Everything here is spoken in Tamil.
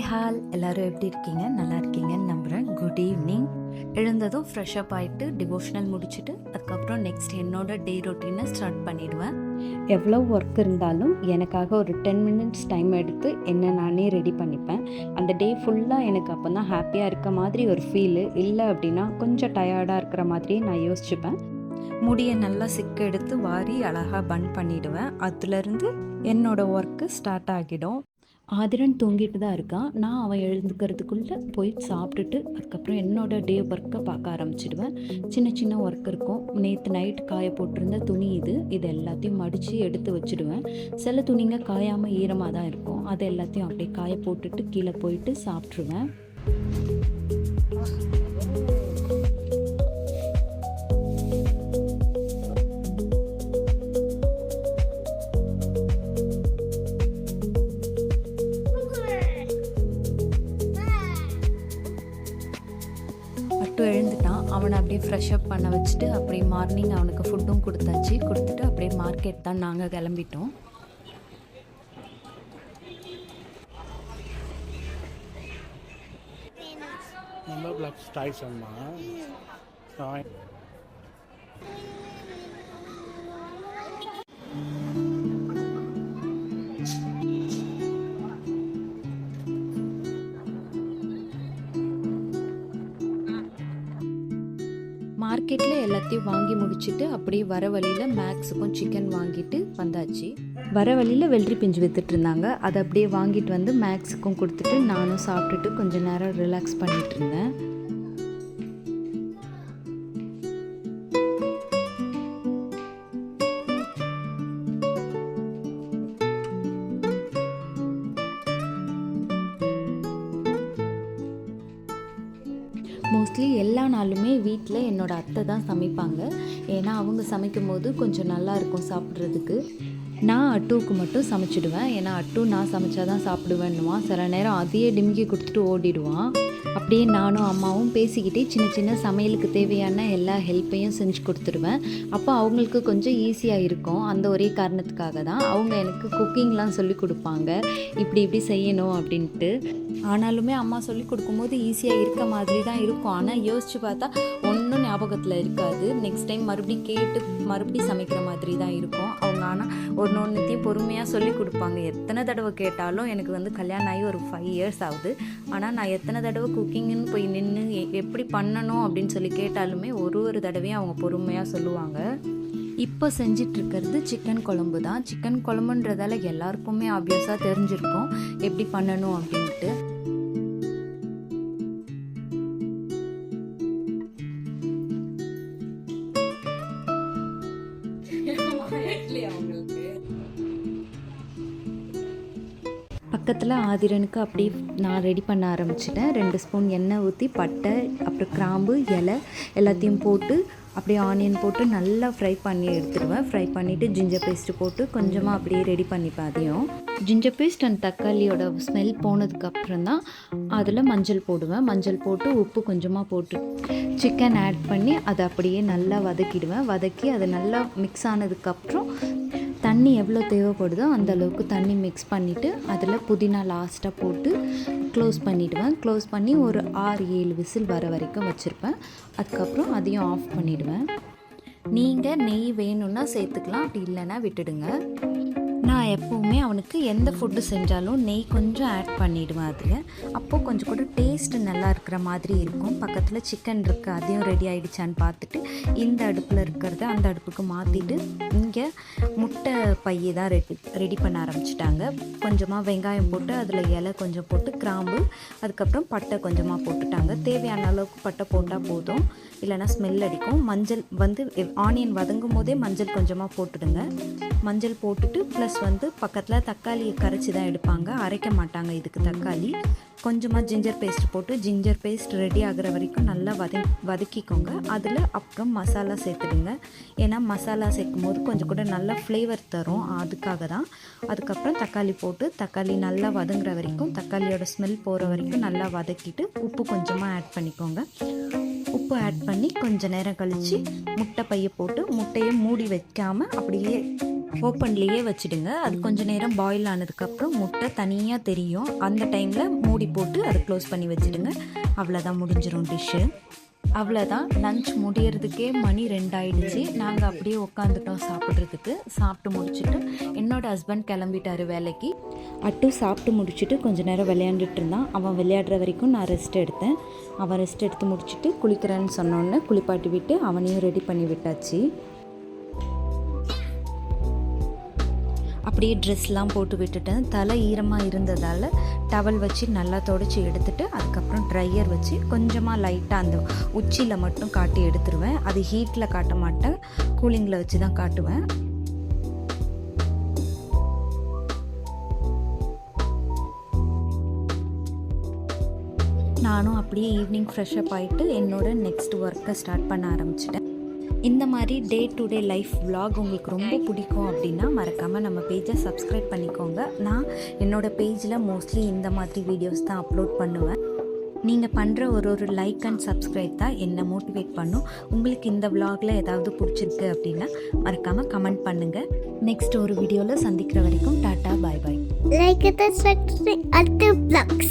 ஹாய் எல்லோரும் எப்படி இருக்கீங்க? நல்லா இருக்கீங்கன்னு நம்புகிறேன். Good evening. எழுந்ததும் ஃப்ரெஷ்அப் ஆகிட்டு டிவோஷனல் முடிச்சுட்டு அதுக்கப்புறம் நெக்ஸ்ட் என்னோடய டே ரொட்டீனை ஸ்டார்ட் பண்ணிவிடுவேன். எவ்வளோ ஒர்க் இருந்தாலும் எனக்காக ஒரு 10 மினிட்ஸ் டைம் எடுத்து என்ன நானே ரெடி பண்ணிப்பேன். அந்த டே ஃபுல்லாக எனக்கு அப்போ தான் ஹாப்பியாக இருக்க மாதிரி ஒரு ஃபீலு. இல்லை அப்படின்னா கொஞ்சம் டயர்டாக இருக்கிற மாதிரியே நான் யோசிச்சுப்பேன். முடியை நல்லா சிக்க எடுத்து வாரி அழகாக பன் பண்ணிவிடுவேன். அதுலேருந்து என்னோடய ஒர்க்கு ஸ்டார்ட் ஆகிடும். ஆதிரன் தூங்கிட்டு தான் இருக்கான். நான் அவன் எழுந்துக்கிறதுக்குள்ளே போய் சாப்பிட்டுட்டு அதுக்கப்புறம் என்னோடய டே ஒர்க்கை பார்க்க ஆரம்பிச்சிடுவேன். சின்ன சின்ன ஒர்க் இருக்கும். நேற்று நைட் காய போட்டிருந்த துணி இது எல்லாத்தையும் மடித்து எடுத்து வச்சுடுவேன். சில துணிங்க காயாமல் ஈரமாக தான் இருக்கும். அது எல்லாத்தையும் அப்படியே காய போட்டுட்டு கீழே போயிட்டு சாப்பிட்ருவேன். எழுந்துட்டான். அவனை அப்படியே ஃப்ரெஷ்அப் பண்ண வச்சுட்டு அப்படியே மார்னிங் அவனுக்கு ஃபுட்டும் கொடுத்தாச்சு. கொடுத்துட்டு அப்படியே மார்க்கெட் தான் நாங்கள் கிளம்பிட்டோம். மார்க்கெட்டில் எல்லாத்தையும் வாங்கி முடிச்சுட்டு அப்படியே வர வழியில் மேக்ஸுக்கும் சிக்கன் வாங்கிட்டு வந்தாச்சு. வர வழியில் வெள்ளரி பிஞ்சு விற்றுட்டு இருந்தாங்க. அதை அப்படியே வாங்கிட்டு வந்து மேக்ஸுக்கும் கொடுத்துட்டு நானும் சாப்பிட்டுட்டு கொஞ்சம் நேரம் ரிலாக்ஸ் பண்ணிகிட்டு இருந்தேன். மோஸ்ட்லி எல்லா நாளுமே வீட்டில் என்னோடய அத்தை தான் சமைப்பாங்க. ஏன்னா அவங்க சமைக்கும் போது கொஞ்சம் நல்லாயிருக்கும் சாப்பிட்றதுக்கு. நான் அட்டுவுக்கு மட்டும் சமைச்சிடுவேன். ஏன்னா அட்டு நான் சமைச்சா தான் சாப்பிடுவேன்னுவான். சில நேரம் அதையே டிமிக்கி கொடுத்துட்டு ஓடிடுவான். அப்படியே நானும் அம்மாவும் பேசிக்கிட்டே சின்ன சின்ன சமையலுக்கு தேவையான எல்லா ஹெல்ப்பையும் செஞ்சு கொடுத்துடுவேன். அப்போ அவங்களுக்கு கொஞ்சம் ஈஸியாக இருக்கும். அந்த ஒரே காரணத்துக்காக தான் அவங்க எனக்கு குக்கிங்லாம் சொல்லி கொடுப்பாங்க. இப்படி செய்யணும் அப்படின்ட்டு. ஆனாலுமே அம்மா சொல்லி கொடுக்கும்போது ஈஸியாக இருக்க மாதிரி தான் இருக்கும். ஆனால் யோசித்து பார்த்தா ஒன்றும் ஞாபகத்தில் இருக்காது. நெக்ஸ்ட் டைம் மறுபடியும் கேட்டு மறுபடியும் சமைக்கிற மாதிரி தான் இருக்கும். அவங்க ஆனால் ஒன்றுத்தையும் பொறுமையாக சொல்லி கொடுப்பாங்க. எத்தனை தடவை கேட்டாலும் எனக்கு வந்து கல்யாணம் ஆகி ஒரு 5 இயர்ஸ் ஆகுது. ஆனால் நான் எத்தனை தடவை குக்கிங்னு போய் நின்று எப்படி பண்ணணும் அப்படின்னு சொல்லி கேட்டாலுமே ஒரு தடவையும் அவங்க பொறுமையாக சொல்லுவாங்க. இப்போ செஞ்சிட்ருக்கிறது சிக்கன் குழம்பு தான். சிக்கன் குழம்புன்றதால எல்லாருக்குமே ஆப்வியஸாக தெரிஞ்சிருக்கும் எப்படி பண்ணணும் அப்படின்ட்டு. பக்கத்தில் ஆதிரனுக்கு அப்படியே நான் ரெடி பண்ண ஆரம்பிச்சிட்டேன். 2 ஸ்பூன் எண்ணெய் ஊற்றி பட்டை அப்புறம் கிராம்பு இலை எல்லாத்தையும் போட்டு அப்படியே ஆனியன் போட்டு நல்லா ஃப்ரை பண்ணி எடுத்துடுவேன். ஃப்ரை பண்ணிவிட்டு ஜிஞ்சர் பேஸ்ட்டு போட்டு கொஞ்சமாக அப்படியே ரெடி பண்ணிப்பேன். அதையும் ஜிஞ்சர் பேஸ்ட் அண்ட் தக்காளியோட ஸ்மெல் போனதுக்கப்புறம் தான் அதில் மஞ்சள் போடுவேன். மஞ்சள் போட்டு உப்பு கொஞ்சமாக போட்டு சிக்கன் ஆட் பண்ணி அதை அப்படியே நல்லா வதக்கிடுவேன். வதக்கி அது நல்லா மிக்ஸ் ஆனதுக்கப்புறம் தண்ணி எவ்வளோ தேவைப்படுதோ அந்த அளவுக்கு தண்ணி மிக்ஸ் பண்ணிவிட்டு அதில் புதினா லாஸ்ட்டாக போட்டு க்ளோஸ் பண்ணிவிடுவேன். க்ளோஸ் பண்ணி ஒரு 6-7 விசில் வர வரைக்கும் வச்சுருப்பேன். அதுக்கப்புறம் அதையும் ஆஃப் பண்ணிவிடுவேன். நீங்கள் நெய் வேணும்னா சேர்த்துக்கலாம், அப்படி இல்லைன்னா விட்டுடுங்க. நான் எப்போவுமே அவனுக்கு எந்த ஃபுட்டு செஞ்சாலும் நெய் கொஞ்சம் ஆட் பண்ணிவிடுவேன் அதில். அப்போது கொஞ்சம் கூட டேஸ்ட்டு நல்லா இருக்கிற மாதிரி இருக்கும். பக்கத்தில் சிக்கன் இருக்குது, அதையும் ரெடி ஆகிடுச்சான்னு பார்த்துட்டு இந்த அடுப்பில் இருக்கிறத அந்த அடுப்புக்கு மாற்றிட்டு இங்கே முட்டை பையை தான் ரெடி பண்ண ஆரம்பிச்சிட்டாங்க. கொஞ்சமாக வெங்காயம் போட்டு அதில் இலை கொஞ்சம் போட்டு கிராம்பு அதுக்கப்புறம் பட்டை கொஞ்சமாக போட்டுட்டாங்க. தேவையான அளவுக்கு பட்டை போட்டால் போதும், இல்லைனா ஸ்மெல் அடிக்கும். மஞ்சள் வந்து ஆனியன் வதங்கும் போதே மஞ்சள் கொஞ்சமாக போட்டுடுங்க. மஞ்சள் போட்டுட்டு ப்ளஸ் வந்து பக்கத்தில் தக்காளியை கரைச்சி தான் எடுப்பாங்க, அரைக்க மாட்டாங்க இதுக்கு தக்காளி. கொஞ்சமாக ஜிஞ்சர் பேஸ்ட் போட்டு ஜிஞ்சர் பேஸ்ட் ரெடி ஆகிற வரைக்கும் நல்லா வதக்கிக்கோங்க. அதில் அப்புறம் மசாலா சேர்த்துடுங்க. ஏன்னா மசாலா சேர்க்கும் போது கொஞ்சம் கூட நல்லா ஃப்ளேவர் தரும், அதுக்காக தான். அதுக்கப்புறம் தக்காளி போட்டு தக்காளி நல்லா வதங்குற வரைக்கும், தக்காளியோட ஸ்மெல் போகிற வரைக்கும் நல்லா வதக்கிட்டு உப்பு கொஞ்சமாக ஆட் பண்ணிக்கோங்க. உப்பு ஆட் பண்ணி கொஞ்சம் நேரம் கழித்து முட்டை பையை போட்டு முட்டையை மூடி வைக்காமல் அப்படியே ஓப்பன்லேயே வச்சுடுங்க. அது கொஞ்சம் நேரம் பாயில் ஆனதுக்கப்புறம் முட்டை தனியாக தெரியும். அந்த டைமில் மூடி போட்டு அதை க்ளோஸ் பண்ணி வச்சுடுங்க. அவ்வளோதான், முடிஞ்சிடும் டிஷ்ஷு. அவ்வளோதான், லன்ச் முடியறதுக்கே மணி 2 ஆயிடுச்சு. நாங்கள் அப்படியே உட்காந்துட்டோம் சாப்பிட்றதுக்கு. சாப்பிட்டு முடிச்சுட்டு என்னோடய ஹஸ்பண்ட் கிளம்பிட்டார் வேலைக்கு. அட்டு சாப்பிட்டு முடிச்சுட்டு கொஞ்சம் நேரம் விளையாண்டுட்டு இருந்தான். அவன் விளையாடுற வரைக்கும் நான் ரெஸ்ட் எடுத்தேன். அவன் ரெஸ்ட் எடுத்து முடிச்சுட்டு குளிக்கிறேன்னு சொன்னோன்னே குளிப்பாட்டி விட்டு அவனையும் ரெடி பண்ணி விட்டாச்சு. அப்படியே ட்ரெஸ்லாம் போட்டு விட்டுட்டேன். தலை ஈரமாக இருந்ததால் டவல் வச்சு நல்லா துடைச்சி எடுத்துகிட்டு அதுக்கப்புறம் ட்ரையர் வச்சு கொஞ்சமாக லைட்டாக அந்த உச்சியில் மட்டும் காட்டி எடுத்துருவேன். அது ஹீட்டில் காட்ட மாட்டேன், கூலிங்கில் வச்சு தான் காட்டுவேன். நானும் அப்படியே ஈவினிங் ஃப்ரெஷ்அப் ஆகிட்டு என்னோட நெக்ஸ்ட் ஒர்க்கை ஸ்டார்ட் பண்ண ஆரம்பிச்சிட்டேன். இந்த மாதிரி day to day life vlog உங்களுக்கு ரொம்ப பிடிக்கும் அப்படின்னா மறக்காமல் நம்ம பேஜை சப்ஸ்கிரைப் பண்ணிக்கோங்க. நான் என்னோடய பேஜில் மோஸ்ட்லி இந்த மாதிரி வீடியோஸ் தான் அப்லோட் பண்ணுவேன். நீங்கள் பண்ணுற ஒரு லைக் அண்ட் சப்ஸ்கிரைப் தான் என்னை மோட்டிவேட் பண்ணும். உங்களுக்கு இந்த vlogல ஏதாவது பிடிச்சிருக்கு அப்படின்னா மறக்காமல் கமெண்ட் பண்ணுங்கள். நெக்ஸ்ட் ஒரு வீடியோவில் சந்திக்கிற வரைக்கும் tata, bye bye. Like it and subscribe to vlogs.